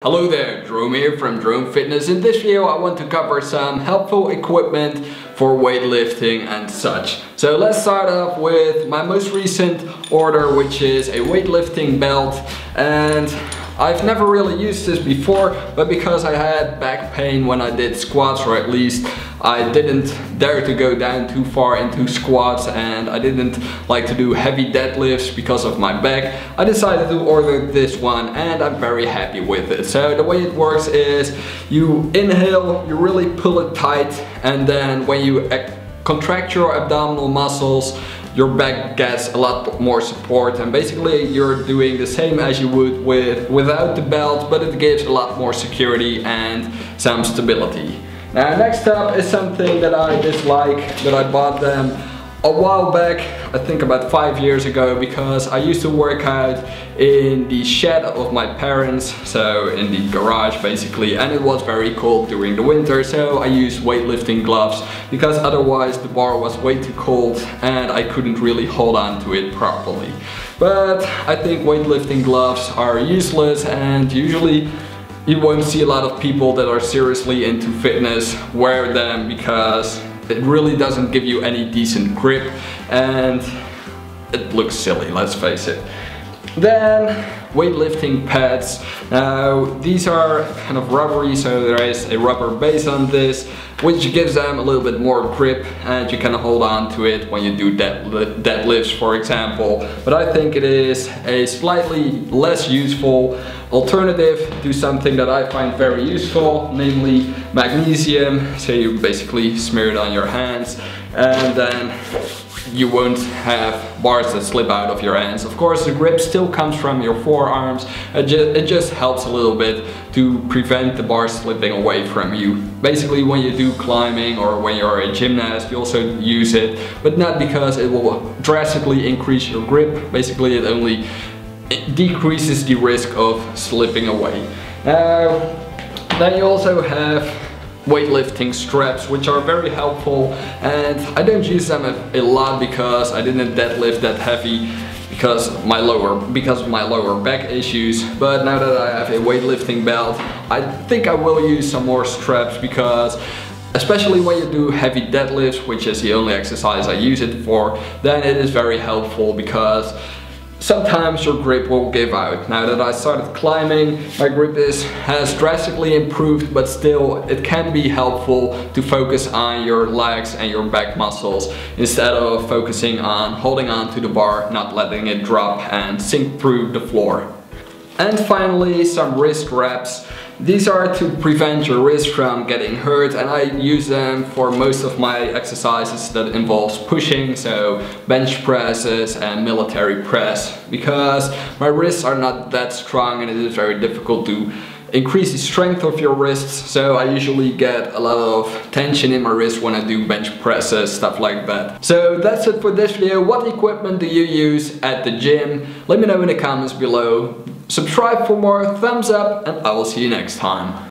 Hello there, Jerome here from JeromeFitness. In this video I want to cover some helpful equipment for weightlifting and such. So let's start off with my most recent order, which is a weightlifting belt. And I've never really used this before, but because I had back pain when I did squats, or at least I didn't dare to go down too far into squats, and I didn't like to do heavy deadlifts because of my back, I decided to order this one and I'm very happy with it. So the way it works is you inhale, you really pull it tight, and then when you contract your abdominal muscles, your back gets a lot more support, and basically you're doing the same as you would without the belt, but it gives a lot more security and some stability. Now next up is something that I dislike, that I bought them a while back, I think about 5 years ago, because I used to work out in the shed of my parents, so in the garage basically, and it was very cold during the winter, so I used weightlifting gloves because otherwise the bar was way too cold and I couldn't really hold on to it properly. But I think weightlifting gloves are useless, and usually you won't see a lot of people that are seriously into fitness wear them because it really doesn't give you any decent grip and it looks silly, let's face it. Then weightlifting pads. Now these are kind of rubbery, so there is a rubber base on this, which gives them a little bit more grip and you can hold on to it when you do deadlifts, for example. But I think it is a slightly less useful alternative to something that I find very useful, namely magnesium. So you basically smear it on your hands and then you won't have bars that slip out of your hands. Of course, the grip still comes from your forearms. It just helps a little bit to prevent the bar slipping away from you. Basically, when you do climbing or when you're a gymnast, you also use it, but not because it will drastically increase your grip. Basically, it only decreases the risk of slipping away. Then you also have weightlifting straps, which are very helpful, and I don't use them a lot because I didn't deadlift that heavy because of my lower back issues. But now that I have a weightlifting belt, I think I will use some more straps, because especially when you do heavy deadlifts, which is the only exercise I use it for, then it is very helpful because sometimes your grip will give out. Now that I started climbing, my grip has drastically improved, but still it can be helpful to focus on your legs and your back muscles instead of focusing on holding on to the bar, not letting it drop and sink through the floor. And finally, some wrist wraps. These are to prevent your wrist from getting hurt, and I use them for most of my exercises that involves pushing, so bench presses and military press, because my wrists are not that strong and it is very difficult to increase the strength of your wrists, so I usually get a lot of tension in my wrist when I do bench presses, stuff like that. So that's it for this video. What equipment do you use at the gym? Let me know in the comments below. Subscribe for more, thumbs up, and I will see you next time.